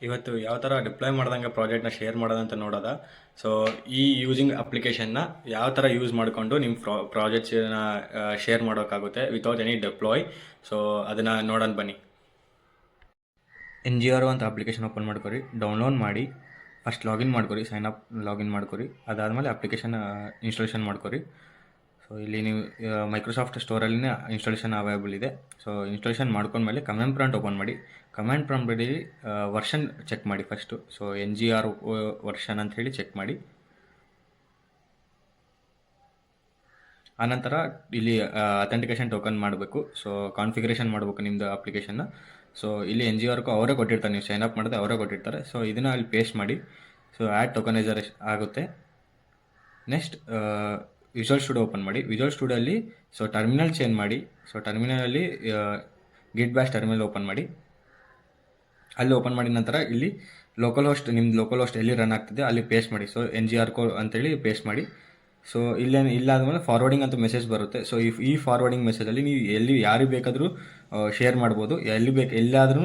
ಇವತ್ತು ಯಾವ ಥರ ಡಿಪ್ಲಾಯ್ ಮಾಡ್ದಂಗೆ ಪ್ರಾಜೆಕ್ಟ್ನ ಶೇರ್ ಮಾಡೋದಂತ ನೋಡೋದ. ಸೊ ಈ ಯೂಸಿಂಗ್ ಅಪ್ಲಿಕೇಶನ್ನ ಯಾವ ಥರ ಯೂಸ್ ಮಾಡಿಕೊಂಡು ನಿಮ್ಮ ಪ್ರಾಜೆಕ್ಟ್ಸನ್ನ ಶೇರ್ ಮಾಡೋಕ್ಕಾಗುತ್ತೆ ವಿತೌಟ್ ಎನಿ ಡಿಪ್ಲಾಯ್. ಸೊ ಅದನ್ನು ನೋಡೋಣ ಬನ್ನಿ. NGRO ಅಂತ ಅಪ್ಲಿಕೇಶನ್ ಓಪನ್ ಮಾಡ್ಕೊರಿ, ಡೌನ್ಲೋಡ್ ಮಾಡಿ, ಫಸ್ಟ್ ಲಾಗಿನ್ ಮಾಡ್ಕೊರಿ, ಸೈನ್ ಅಪ್ ಲಾಗಿನ್ ಮಾಡ್ಕೊರಿ. ಅದಾದಮೇಲೆ ಅಪ್ಲಿಕೇಶನ್ ಇನ್ಸ್ಟಾಲೇಷನ್ ಮಾಡ್ಕೊರಿ. ಸೊ ಇಲ್ಲಿ ನೀವು ಮೈಕ್ರೋಸಾಫ್ಟ್ ಸ್ಟೋರಲ್ಲಿನೇ ಇನ್ಸ್ಟಾಲೇಷನ್ ಅವೈಲೇಬಲ್ ಇದೆ. ಸೊ ಇನ್ಸ್ಟಾಲೇಷನ್ ಮಾಡ್ಕೊಂಡ್ಮೇಲೆ ಕಮಾಂಡ್ ಪ್ರಾಂಪ್ಟ್ ಓಪನ್ ಮಾಡಿ. ಕಮಾಂಡ್ ಪ್ರಾಂಪ್ಟಲ್ಲಿ ವರ್ಷನ್ ಚೆಕ್ ಮಾಡಿ ಫಸ್ಟು. ಸೊ NGR ವರ್ಷನ್ ಅಂತ ಹೇಳಿ ಚೆಕ್ ಮಾಡಿ. ಆನಂತರ ಇಲ್ಲಿ ಅಥೆಂಟಿಕೇಶನ್ ಟೋಕನ್ ಮಾಡಬೇಕು. ಸೊ ಕಾನ್ಫಿಗರೇಷನ್ ಮಾಡಬೇಕು ನಿಮ್ಮದು ಅಪ್ಲಿಕೇಶನ್ನ. ಸೊ ಇಲ್ಲಿ NGRಗೂ ಅವರೇ ಕೊಟ್ಟಿರ್ತಾರೆ, ನೀವು ಸೈನ್ ಅಪ್ ಮಾಡಿದ್ರೆ ಅವರೇ ಕೊಟ್ಟಿರ್ತಾರೆ. ಸೊ ಇದನ್ನು ಅಲ್ಲಿ ಪೇಸ್ಟ್ ಮಾಡಿ. ಸೊ ಆ್ಯಡ್ ಟೋಕನೈಸರ್ ಆಗುತ್ತೆ. ನೆಕ್ಸ್ಟ್ ವಿಜುವಲ್ ಸ್ಟುಡಿಯೋ ಓಪನ್ ಮಾಡಿ. ವಿಜುವಲ್ ಸ್ಟುಡಿಯೋಲ್ಲಿ ಸೊ ಟರ್ಮಿನಲ್ ಚೇಂಜ್ ಮಾಡಿ. ಸೊ ಟರ್ಮಿನಲಲ್ಲಿ ಗಿಟ್ ಬ್ಯಾಶ್ ಟರ್ಮಿನಲ್ ಓಪನ್ ಮಾಡಿ. ಅಲ್ಲಿ ಓಪನ್ ಮಾಡಿದ ನಂತರ ಇಲ್ಲಿ ಲೋಕಲ್ ಹೋಸ್ಟ್, ನಿಮ್ದು ಲೋಕಲ್ ಹೋಸ್ಟ್ ಎಲ್ಲಿ ರನ್ ಆಗ್ತಿದೆ ಅಲ್ಲಿ ಪೇಸ್ಟ್ ಮಾಡಿ. ಸೊ NGR ಅಂತೇಳಿ ಪೇಸ್ಟ್ ಮಾಡಿ. ಸೊ ಇಲ್ಲಾದ್ಮೇಲೆ ಫಾರ್ವರ್ಡಿಂಗ್ ಅಂತ ಮೆಸೇಜ್ ಬರುತ್ತೆ. ಸೊ ಈ ಫಾರ್ವರ್ಡಿಂಗ್ ಮೆಸೇಜಲ್ಲಿ ನೀವು ಎಲ್ಲಿ ಯಾರಿಗೆ ಬೇಕಾದರೂ ಶೇರ್ ಮಾಡ್ಬೋದು, ಎಲ್ಲಾದ್ರೂ